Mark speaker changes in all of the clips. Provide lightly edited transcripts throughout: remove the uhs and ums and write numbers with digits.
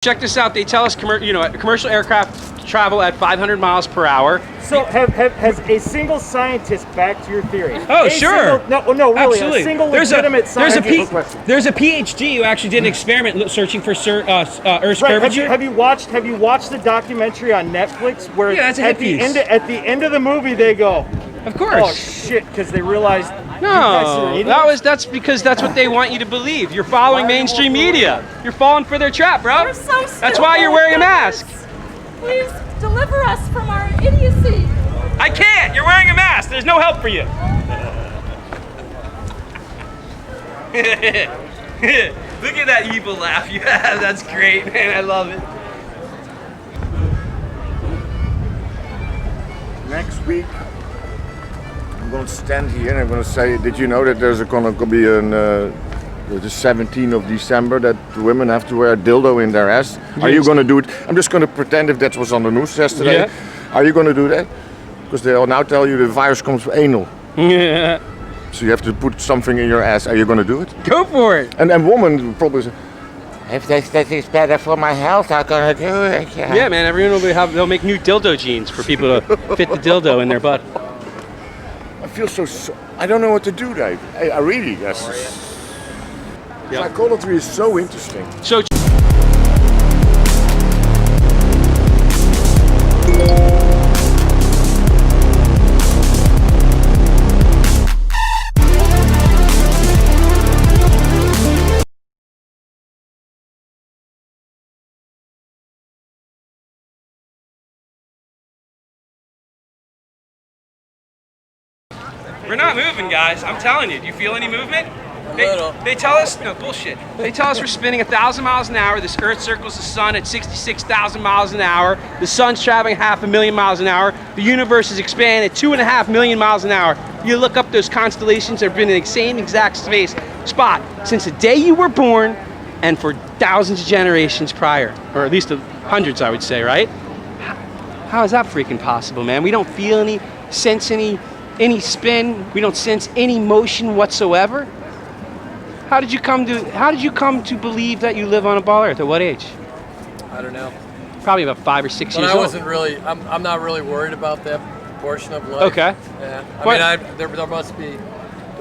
Speaker 1: Check this out. They tell us commercial aircraft travel at 500 miles per hour.
Speaker 2: So has a single scientist backed your theory?
Speaker 1: Oh, sure.
Speaker 2: No, really.
Speaker 1: Absolutely.
Speaker 2: A single legitimate scientist.
Speaker 1: There's a PhD who actually did an experiment searching for Earth's curvature.
Speaker 2: Have you watched the documentary on Netflix where
Speaker 1: that's a
Speaker 2: at the end of the movie they go,
Speaker 1: of course.
Speaker 2: Oh shit, because they realized
Speaker 1: no, that's because that's what they want you to believe. You're following mainstream media. You're falling for their trap, bro.
Speaker 3: We're so stupid.
Speaker 1: That's why you're wearing a mask.
Speaker 3: Please deliver us from our idiocy.
Speaker 1: I can't. You're wearing a mask. There's no help for you. Look at that evil laugh you have. That's great, man. I love it.
Speaker 4: Next week, I'm going to stand here and I'm going to say, did you know that there's going to be the 17th of December that women have to wear a dildo in their ass? Yes. Are you going to do it? I'm just going to pretend if that was on the news yesterday. Yeah. Are you going to do that? Because they'll now tell you the virus comes from anal.
Speaker 1: Yeah.
Speaker 4: So you have to put something in your ass. Are you going to do it?
Speaker 1: Go for it.
Speaker 4: And women will probably say, if this is better for my health, I'm going to do it.
Speaker 1: Yeah, man, everyone they'll make new dildo jeans for people to fit the dildo in their butt.
Speaker 4: I feel so I don't know what to do, Dave. I really, yes.
Speaker 1: Yep.
Speaker 4: Psychology is so interesting.
Speaker 1: So we're not moving, guys. I'm telling you. Do you feel any movement? They tell us, no, bullshit. They tell us we're spinning 1,000 miles an hour. This Earth circles the sun at 66,000 miles an hour. The sun's traveling 500,000 miles an hour. The universe is expanding at 2.5 million miles an hour. You look up those constellations, they've been in the same exact spot since the day you were born and for thousands of generations prior, or at least hundreds, I would say, right? How is that freaking possible, man? We don't feel any, sense any spin. We don't sense any motion whatsoever. How did you come to believe that you live on a ball Earth? At what age?
Speaker 5: I don't know.
Speaker 1: Probably about 5 or 6
Speaker 5: but
Speaker 1: years
Speaker 5: I
Speaker 1: old.
Speaker 5: wasn't really. I'm not really worried about that portion of life.
Speaker 1: Okay.
Speaker 5: Yeah. I mean, there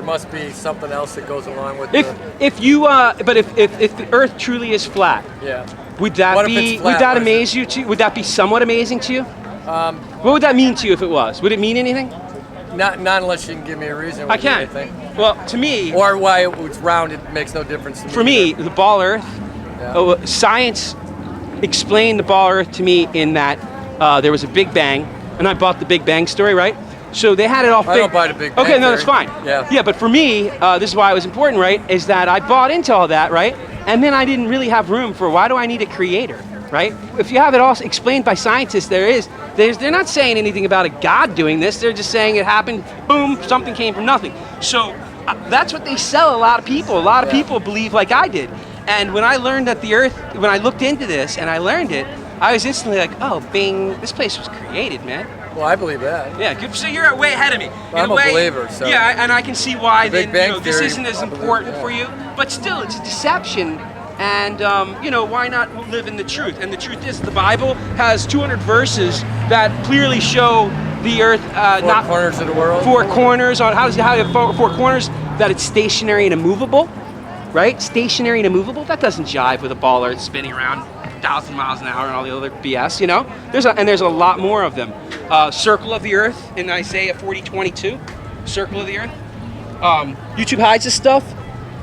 Speaker 5: must be something else that goes along with it.
Speaker 1: If the Earth truly is flat.
Speaker 5: Yeah.
Speaker 1: Would that amaze you too? Would that be somewhat amazing to you? What would that mean to you if it was? Would it mean anything?
Speaker 5: Not unless you can give me a reason.
Speaker 1: I can. Well, to me,
Speaker 5: or why it was round, it makes no difference to me.
Speaker 1: For me, the ball Earth, science explained the ball Earth to me in that there was a Big Bang, and I bought the Big Bang story, right? So they had it all.
Speaker 5: I don't buy the Big Bang.
Speaker 1: Okay, no, that's fine.
Speaker 5: Yeah.
Speaker 1: Yeah, but for me, this is why it was important, right? Is that I bought into all that, right? And then I didn't really have room for why do I need a creator, right? If you have it all explained by scientists, they're not saying anything about a God doing this. They're just saying it happened, boom, something came from nothing. So that's what they sell a lot of people. A lot of people believe like I did. And when I learned that the Earth, when I looked into this and I learned it, I was instantly like, oh, bing, this place was created, man.
Speaker 5: Well, I believe that.
Speaker 1: Yeah, good. So you're way ahead of me.
Speaker 5: Well, I'm a believer, so.
Speaker 1: Yeah, and I can see why this isn't as important
Speaker 5: yeah.
Speaker 1: for you. But still, it's a deception. And, why not live in the truth? And the truth is the Bible has 200 verses that clearly show the Earth
Speaker 5: Four corners of the world.
Speaker 1: 4 corners on how you have 4 corners, that it's stationary and immovable, right? Stationary and immovable. That doesn't jive with a ball Earth spinning around 1,000 miles an hour and all the other BS, you know? There's a lot more of them. Circle of the Earth in Isaiah 40:22. Circle of the Earth. YouTube hides this stuff.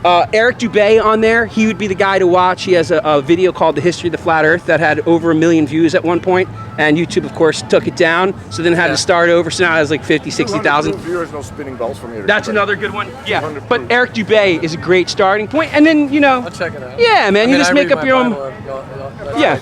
Speaker 1: Eric Dubay on there, he would be the guy to watch. He has a video called The History of the Flat Earth that had over 1 million views at one point, and YouTube, of course, took it down, so then had to start over, so now it has like 50, 60,000.
Speaker 4: Viewers, no spinning balls from here.
Speaker 1: That's another good one, yeah. But Eric Dubay is a great starting point, and then,
Speaker 5: I'll check it out.
Speaker 1: Yeah, man, you just make up your own... Yeah.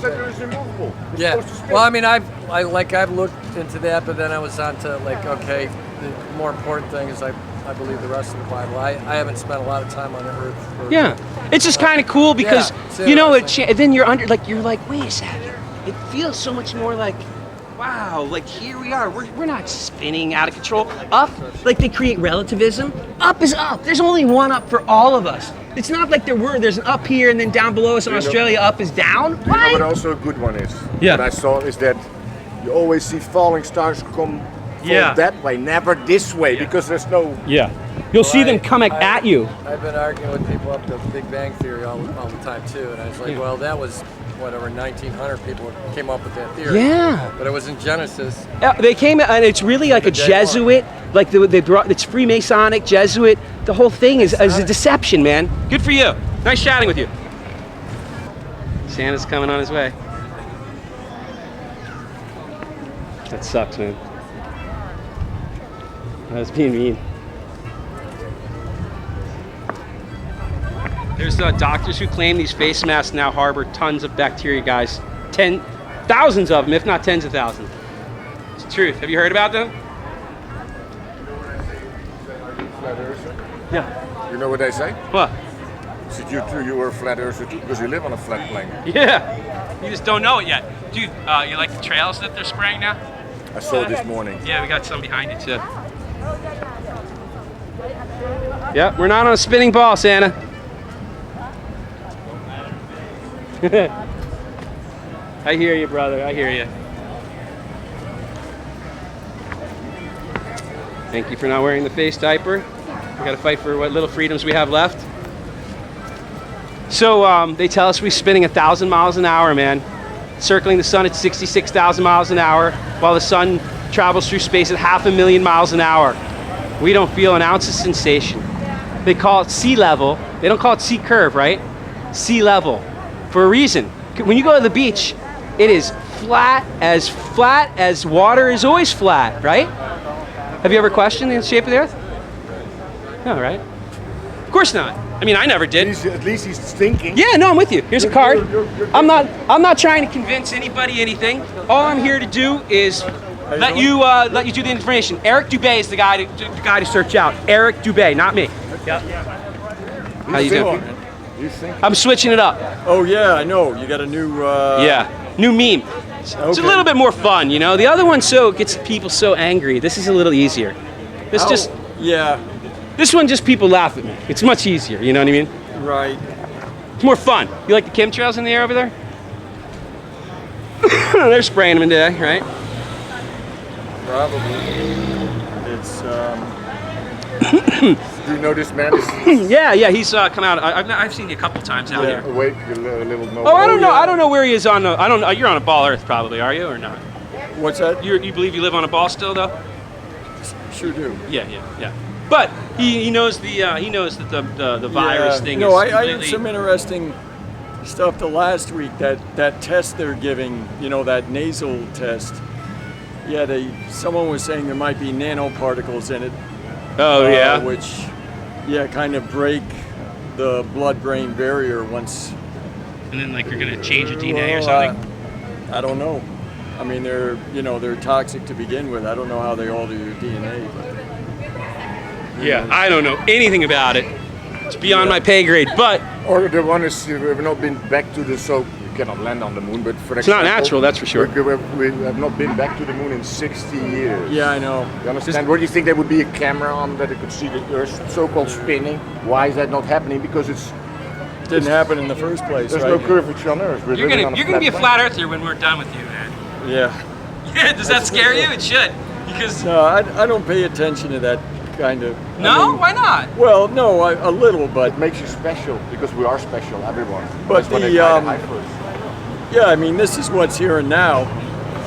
Speaker 5: Yeah. Well, I mean, I've looked into that, but then I was on to okay, the more important thing is I believe the rest of the Bible. I haven't spent a lot of time on the Earth.
Speaker 1: Yeah, it's just kind of cool because then you're like, wait a second. It feels so much more like Wow, like here we are. We're not spinning out of control. Up, like they create relativism. Up is up. There's only one up for all of us. It's not like there's an up here and then down below us in Australia, up is down.
Speaker 4: You know what also a good one is?
Speaker 1: Yeah.
Speaker 4: What I saw is that you always see falling stars come fall that way, never this way, because there's no...
Speaker 1: Yeah. You'll see them coming at you.
Speaker 5: I've been arguing with people up to Big Bang Theory all the time too, and I was like, well, that was whatever 1900 people came up with that theory.
Speaker 1: Yeah.
Speaker 5: But it was in Genesis.
Speaker 1: They came, and it's really like a Jesuit, like they brought, it's Freemasonic, Jesuit. The whole thing is a deception, man. Good for you. Nice chatting with you. Santa's coming on his way. That sucks, man. I was being mean. There's doctors who claim these face masks now harbor tons of bacteria, guys. Thousands of them, if not tens of thousands. It's the truth. Have you heard about them? Yeah.
Speaker 4: You know what they say?
Speaker 1: What?
Speaker 4: Said you too, you were a flat earther too, because you live on a flat plane.
Speaker 1: Yeah. You just don't know it yet. Dude, you like the trails that they're spraying now?
Speaker 4: I saw it this morning.
Speaker 1: Yeah, we got some behind you too. Yep, we're not on a spinning ball, Santa. I hear you, brother. I hear you. Thank you for not wearing the face diaper. We gotta fight for what little freedoms we have left. So they tell us we're spinning 1,000 miles an hour, man. Circling the sun at 66,000 miles an hour, while the sun travels through space at 500,000 miles an hour. We don't feel an ounce of sensation. They call it sea level. They don't call it sea curve, right? Sea level. For a reason. When you go to the beach, it is flat as water is always flat, right? Have you ever questioned the shape of the earth? No, right? Of course not. I mean, I never did.
Speaker 4: At least he's thinking.
Speaker 1: Yeah, no, I'm with you. Here's a card. I'm not trying to convince anybody anything. All I'm here to do is let you do the information. Eric Dubé is the guy to search out. Eric Dubé, not me. Yep. How you doing? I'm switching it up.
Speaker 6: Oh yeah, I know. You got a new.
Speaker 1: New meme. It's a little bit more fun, you know. The other one gets people so angry. This is a little easier. This one just people laugh at me. It's much easier. You know what I mean?
Speaker 6: Right.
Speaker 1: It's more fun. You like the chemtrails in the air over there? They're spraying them today, right?
Speaker 6: Probably. It's.
Speaker 4: Do you know this man?
Speaker 1: Yeah, he's come out. I've seen you a couple times out here.
Speaker 4: Wait, a little note.
Speaker 1: Oh, I don't know. I don't know where he is on. I don't know. You're on a ball Earth, probably, are you, or not?
Speaker 6: What's that?
Speaker 1: You believe you live on a ball still, though?
Speaker 6: Sure do.
Speaker 1: Yeah. But he knows that the virus thing.
Speaker 6: No,
Speaker 1: is
Speaker 6: I heard some interesting stuff the last week. That test they're giving, that nasal test. Yeah, someone was saying there might be nanoparticles in it.
Speaker 1: Oh yeah.
Speaker 6: Which, kind of break the blood-brain barrier once.
Speaker 1: And then you're gonna change your DNA or something.
Speaker 6: I don't know. I mean, they're toxic to begin with. I don't know how they alter your DNA. But,
Speaker 1: yeah, I don't know anything about it. It's beyond my pay grade. But
Speaker 4: or the one is we've not been back to the you cannot land on the moon, but for
Speaker 1: it's not natural, that's for sure.
Speaker 4: We have not been back to the moon in 60 years.
Speaker 6: Yeah, I know.
Speaker 4: You understand? Where do you think there would be a camera on that it could see the Earth so-called spinning? Why is that not happening? Because it
Speaker 6: didn't happen in the first place.
Speaker 4: There's
Speaker 6: right?
Speaker 4: no curvature on Earth.
Speaker 1: You're gonna be a flat earther when we're done with you, man.
Speaker 6: Yeah.
Speaker 1: Yeah. Does that scare you? It should. Because
Speaker 6: no, I don't pay attention to that kind of.
Speaker 1: No, why not?
Speaker 6: Well, no, a little, but
Speaker 4: it makes you special because we are special, everyone.
Speaker 6: But yeah, I mean, this is what's here and now.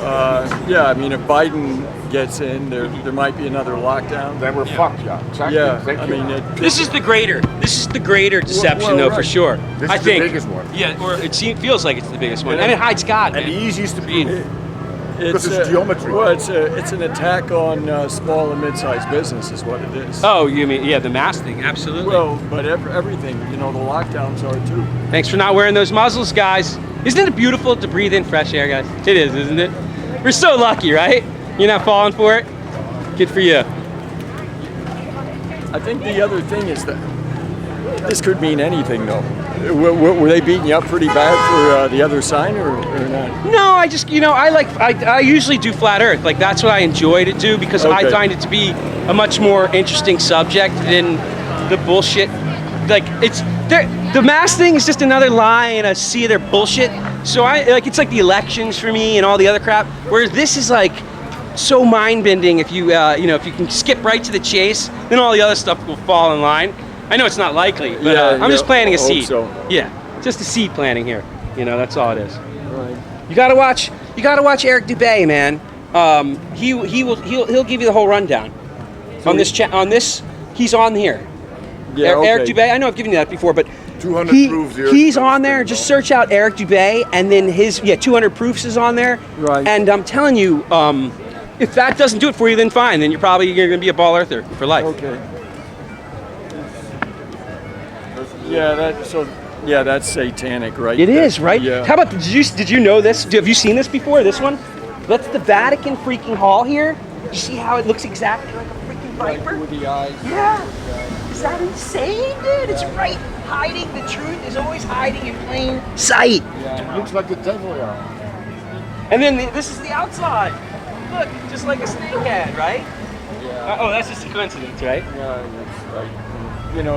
Speaker 6: I mean, if Biden gets in, there might be another lockdown.
Speaker 4: Then we're fucked, yeah. Exactly.
Speaker 6: Yeah,
Speaker 4: Thank you.
Speaker 6: I mean,
Speaker 1: this is the greater deception, though, for sure.
Speaker 4: This
Speaker 1: I
Speaker 4: is
Speaker 1: think
Speaker 4: the biggest one.
Speaker 1: Yeah, or it feels like it's the biggest one, and it hides God.
Speaker 4: And
Speaker 1: man.
Speaker 4: the easiest to prove.
Speaker 6: Because
Speaker 4: it's geometry.
Speaker 6: Well, it's an attack on small and mid-sized business, is what it is.
Speaker 1: Oh, you mean the mask thing? Absolutely.
Speaker 6: Well, but everything, the lockdowns are too.
Speaker 1: Thanks for not wearing those muzzles, guys. Isn't it beautiful to breathe in fresh air, guys? It is, isn't it? We're so lucky, right? You're not falling for it? Good for you.
Speaker 6: I think the other thing is that this could mean anything, though. Were they beating you up pretty bad for the other sign or not?
Speaker 1: No, I just, I usually do flat Earth. Like, that's what I enjoy to do because I
Speaker 6: Okay.
Speaker 1: find it to be a much more interesting subject than the bullshit. Like, the mass thing is just another lie and a sea of their bullshit. So it's like the elections for me and all the other crap. Whereas this is like so mind-bending if you, if you can skip right to the chase, then all the other stuff will fall in line. I know it's not likely, but I'm just planting a seed.
Speaker 6: So.
Speaker 1: Yeah, just a seed planting here. That's all it is.
Speaker 6: Right.
Speaker 1: You gotta watch Eric Dubay, man. He'll give you the whole rundown.
Speaker 6: So
Speaker 1: On this, he's on here.
Speaker 6: Yeah,
Speaker 1: Eric
Speaker 6: okay.
Speaker 1: Dubay. I know I've given you that before, but
Speaker 4: 200 proofs here.
Speaker 1: he's on there. Just search out Eric Dubay, and then his 200 proofs is on there.
Speaker 6: Right.
Speaker 1: And I'm telling you, if that doesn't do it for you, then fine. Then you're gonna be a ball earther for life.
Speaker 6: Okay. Yeah, that's satanic, right?
Speaker 1: It is, right?
Speaker 6: Yeah.
Speaker 1: How about, did you know this? Have you seen this before, this one? That's the Vatican freaking hall here. You see how it looks exactly like a freaking viper?
Speaker 6: With the eyes.
Speaker 1: Yeah. Is that insane, dude? It's right. Hiding, the truth is always hiding in plain sight.
Speaker 4: Looks like the devil, yeah.
Speaker 1: And then this is the outside. Look, just like a snake head, right?
Speaker 6: Yeah.
Speaker 1: Oh, that's just a coincidence, right?
Speaker 6: Yeah, it's like,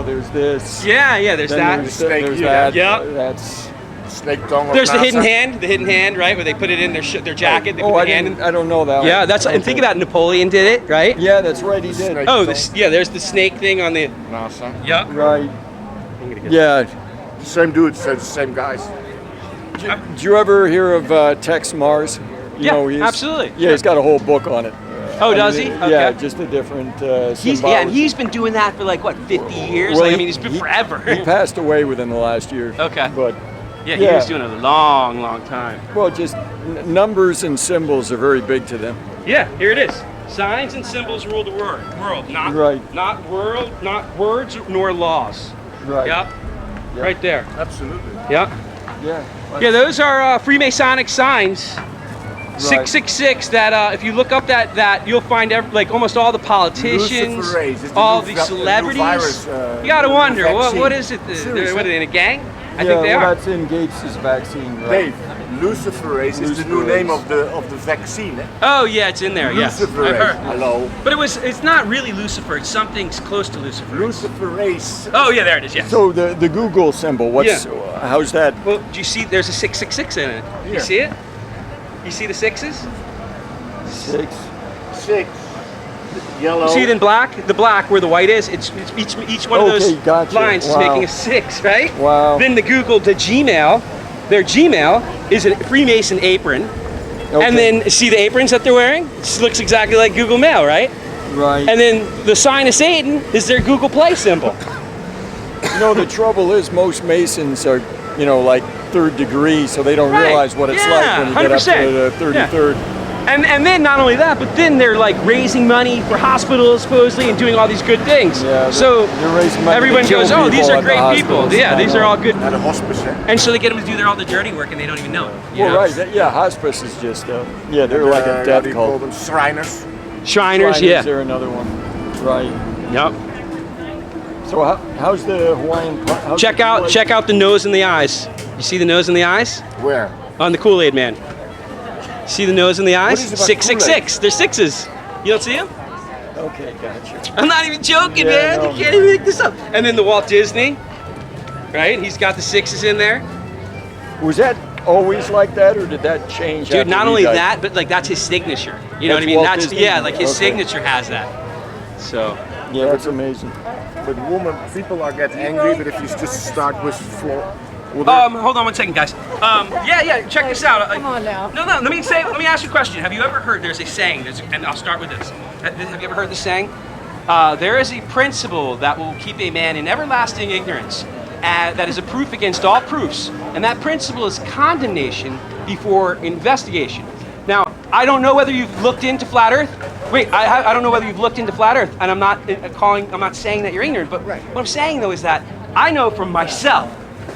Speaker 6: there's this.
Speaker 1: Yeah, there's
Speaker 6: Then
Speaker 1: that.
Speaker 6: There's
Speaker 4: here,
Speaker 6: that.
Speaker 1: yeah.
Speaker 6: That's.
Speaker 4: Snake tongue of
Speaker 1: There's the
Speaker 4: NASA.
Speaker 1: hidden hand, right? Where they put it in their jacket. They put
Speaker 6: I
Speaker 1: the hand in.
Speaker 6: I don't know that.
Speaker 1: Yeah,
Speaker 6: one.
Speaker 1: that's. And think about it, Napoleon did it, right?
Speaker 6: Yeah, that's right. He did.
Speaker 4: Snake
Speaker 1: Oh,
Speaker 4: tongue.
Speaker 1: there's the snake thing on the.
Speaker 4: NASA.
Speaker 1: Yeah.
Speaker 6: Right. Yeah.
Speaker 4: Same dude said the same guys.
Speaker 6: Did you ever hear of Tex Mars?
Speaker 1: Yeah, absolutely.
Speaker 6: Yeah, he's got a whole book on it.
Speaker 1: Oh, does he?
Speaker 6: Yeah,
Speaker 1: Okay.
Speaker 6: just a different
Speaker 1: And
Speaker 6: symbology.
Speaker 1: he's been doing that for like what, 50 years?
Speaker 6: Well,
Speaker 1: He's been forever.
Speaker 6: He passed away within the last year.
Speaker 1: Okay.
Speaker 6: But
Speaker 1: Yeah, he was doing it a long, long time.
Speaker 6: well, just numbers and symbols are very big to them.
Speaker 1: Yeah, here it is. Signs and symbols rule the world. Not
Speaker 6: Right.
Speaker 1: not words nor laws.
Speaker 6: Right.
Speaker 1: Yep. Right there.
Speaker 4: Absolutely.
Speaker 1: Yep.
Speaker 6: Yeah.
Speaker 1: Yeah, those are Freemasonic signs. 666. That if you look up that you'll find almost all the politicians,
Speaker 4: Luciferase. It's the
Speaker 1: all
Speaker 4: new
Speaker 1: the
Speaker 4: new
Speaker 1: celebrities.
Speaker 4: virus,
Speaker 1: You gotta
Speaker 4: new
Speaker 1: wonder
Speaker 4: vaccine.
Speaker 1: what is it?
Speaker 4: Seriously.
Speaker 1: What are they in a gang? I
Speaker 6: Yeah,
Speaker 1: think they
Speaker 6: well,
Speaker 1: are.
Speaker 6: that's in Gates' vaccine, right?
Speaker 4: Dave, Luciferase is the new
Speaker 6: Luciferase.
Speaker 4: name of the vaccine. Eh?
Speaker 1: Oh yeah, it's in there. Yes, I've
Speaker 4: Luciferase.
Speaker 1: heard.
Speaker 4: Hello.
Speaker 1: But it's not really Lucifer. It's something close to Lucifer.
Speaker 4: Luciferase.
Speaker 1: Oh yeah, there it is. Yes.
Speaker 6: So the Google symbol, how's that?
Speaker 1: Well, do you see? There's a 666 in it. You see it? You see the sixes?
Speaker 6: 6.
Speaker 4: Yellow.
Speaker 1: You see it in black? The black where the white is. It's each one of those
Speaker 6: gotcha.
Speaker 1: lines is
Speaker 6: Wow.
Speaker 1: making a 6, right?
Speaker 6: Wow.
Speaker 1: Then the Gmail, their Gmail is a Freemason apron.
Speaker 6: Okay.
Speaker 1: And then see the aprons that they're wearing? It looks exactly like Google Mail, right?
Speaker 6: Right.
Speaker 1: And then the sign of Satan is their Google Play symbol.
Speaker 6: The trouble is most Masons are, like third degree, so they don't
Speaker 1: Right.
Speaker 6: realize what it's
Speaker 1: Yeah,
Speaker 6: like when you get up to
Speaker 1: 100%.
Speaker 6: the 33rd.
Speaker 1: And then not only that, but then they're like raising money for hospitals supposedly and doing all these good things.
Speaker 6: Yeah,
Speaker 1: so
Speaker 6: they're raising money to
Speaker 1: everyone
Speaker 6: kill
Speaker 1: goes, oh, these
Speaker 6: people
Speaker 1: are
Speaker 6: at the
Speaker 1: great people.
Speaker 6: hospitals.
Speaker 1: Yeah, these are all good.
Speaker 4: At a hospice, eh?
Speaker 1: And so they get them to do all the dirty work and they don't even know it. you
Speaker 6: Well,
Speaker 1: know?
Speaker 6: right. Yeah, hospice is just, they're like a
Speaker 4: How
Speaker 6: death
Speaker 4: do you call
Speaker 6: cult.
Speaker 4: them? Shriners.
Speaker 1: Shriners, yeah.
Speaker 6: They're another one. Right.
Speaker 1: Yep.
Speaker 6: So how's the Hawaiian?
Speaker 1: Check out the nose and the eyes. You see the nose and the eyes?
Speaker 4: Where?
Speaker 1: On the Kool-Aid man. See the nose and the eyes?
Speaker 4: is it about
Speaker 1: 666. They're sixes. You don't see them?
Speaker 6: Okay, gotcha.
Speaker 1: I'm not even joking,
Speaker 6: Yeah,
Speaker 1: man.
Speaker 6: no.
Speaker 1: You can't even make this up. And then the Walt Disney, right? He's got the sixes in there.
Speaker 6: Was that always like that, or did that change?
Speaker 1: Dude,
Speaker 6: after
Speaker 1: not
Speaker 6: he
Speaker 1: only
Speaker 6: died?
Speaker 1: that, but like that's his signature. You know what I
Speaker 6: That's
Speaker 1: mean?
Speaker 6: Walt
Speaker 1: That's
Speaker 6: Disney?
Speaker 1: like his
Speaker 6: Okay.
Speaker 1: signature has that. So
Speaker 6: Yeah, that's amazing.
Speaker 4: But people are getting angry, but if you just start with floor.
Speaker 1: hold on one second, guys. Check this out.
Speaker 3: Come on now.
Speaker 1: No, let me ask you a question. Have you ever heard, there's a saying, and I'll start with this. Have you ever heard this saying? There is a principle that will keep a man in everlasting ignorance, that is a proof against all proofs, and that principle is condemnation before investigation. Now, I don't know whether you've looked into flat Earth. Wait, I don't know whether you've looked into flat Earth, and I'm not saying that you're ignorant, but what I'm saying though is that I know from myself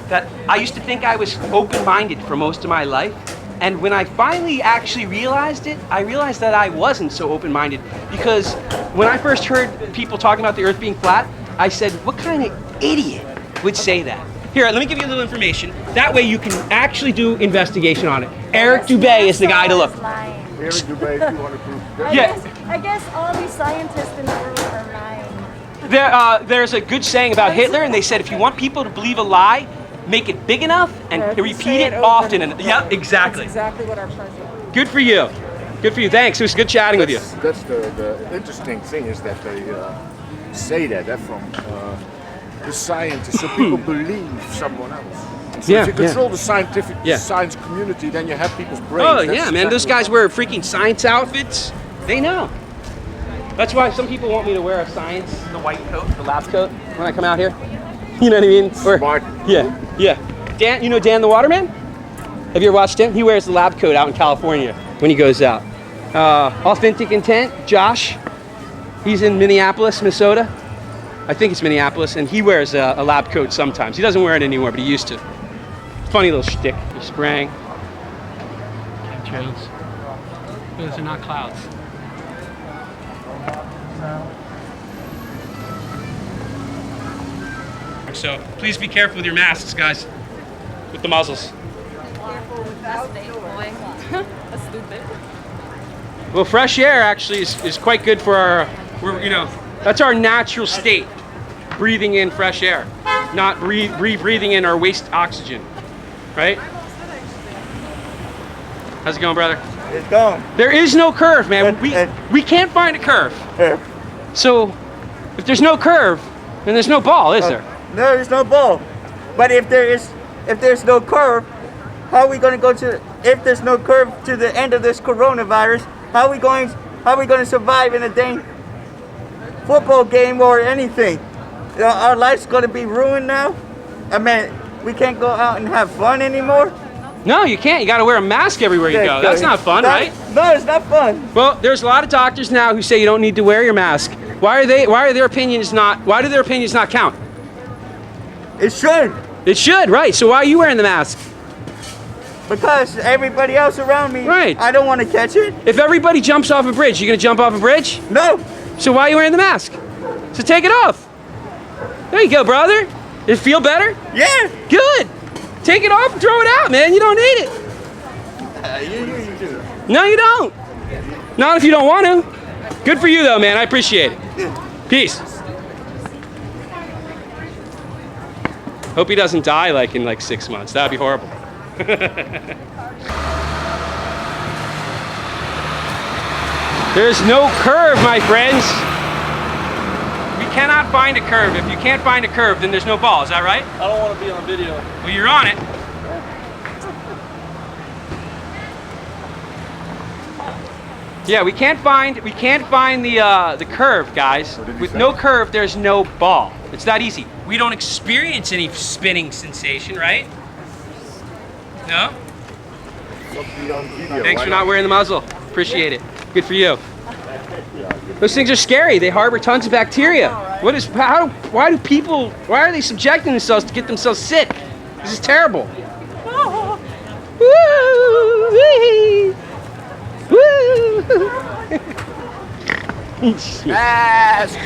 Speaker 1: that I used to think I was open-minded for most of my life, and when I finally actually realized it, I realized that I wasn't so open-minded, because when I first heard people talking about the Earth being flat, I said, what kind of idiot would say that? Here, let me give you a little information. That way you can actually do investigation on it. Eric Dubé is the guy to look.
Speaker 4: Eric Dubé, if you want to prove.
Speaker 3: I guess all these scientists in the world are lying.
Speaker 1: There's a good saying about Hitler, and they said if you want people to believe a lie, make it big enough and repeat it often. And yeah, exactly.
Speaker 3: That's exactly what our president.
Speaker 1: Good for you. Good for you. Thanks. It was good chatting with you.
Speaker 4: That's the interesting thing is that they say that from the scientists, so people believe someone else. So if you control the scientific science community, then you have people's brains.
Speaker 1: Oh yeah, man. Those guys wear freaking science outfits. They know. That's why some people want me to wear the white coat, the lab coat, when I come out here. You know what I mean?
Speaker 4: Smart.
Speaker 1: Yeah. Dan, you know Dan the Waterman? Have you ever watched him? He wears the lab coat out in California when he goes out. Authentic Intent, Josh. He's in Minneapolis, Minnesota. I think it's Minneapolis, and he wears a lab coat sometimes. He doesn't wear it anymore, but he used to. Funny little shtick. You're spraying. Chemtrails. Those are not clouds. So please be careful with your masks, guys, with the muzzles.
Speaker 3: That's stupid.
Speaker 1: Well, fresh air actually is quite good for our, that's our natural state, breathing in fresh air, not breathing in our waste oxygen, right? How's it going, brother?
Speaker 2: It's going.
Speaker 1: There is no curve, man. We can't find a curve. So if there's no curve, then there's no ball, is there?
Speaker 2: No, there's no ball. But if there's no curve, how are we going to go to? If there's no curve to the end of this coronavirus, how are we going to survive in a dang football game or anything? Our life's going to be ruined now. I mean, we can't go out and have fun anymore.
Speaker 1: No, you can't. You got to wear a mask everywhere you go. That's not fun, right?
Speaker 2: No, it's not fun.
Speaker 1: Well, there's a lot of doctors now who say you don't need to wear your mask. Why do their opinions not count?
Speaker 2: It should.
Speaker 1: It should, right? So why are you wearing the mask?
Speaker 2: Because everybody else around me,
Speaker 1: right?
Speaker 2: I don't want to catch it.
Speaker 1: If everybody jumps off a bridge, you gonna jump off a bridge?
Speaker 2: No.
Speaker 1: So why are you wearing the mask? So take it off. There you go, brother. Does it feel better?
Speaker 2: Yeah.
Speaker 1: Good. Take it off and throw it out, man. You don't need it. No, you don't. Not if you don't want to. Good for you, though, man. I appreciate it. Peace. Hope he doesn't die in 6 months. That'd be horrible. There's no curve, my friends. We cannot find a curve. If you can't find a curve, then there's no ball. Is that right?
Speaker 5: I don't want to be on video.
Speaker 1: Well, you're on it. Yeah, we can't find the curve, guys. With no curve, there's no ball. It's that easy. We don't experience any spinning sensation, right? No? Thanks for not wearing the muzzle. Appreciate it. Good for you. Those things are scary. They harbor tons of bacteria. Why are they subjecting themselves to get themselves sick? This is terrible.
Speaker 4: Mask.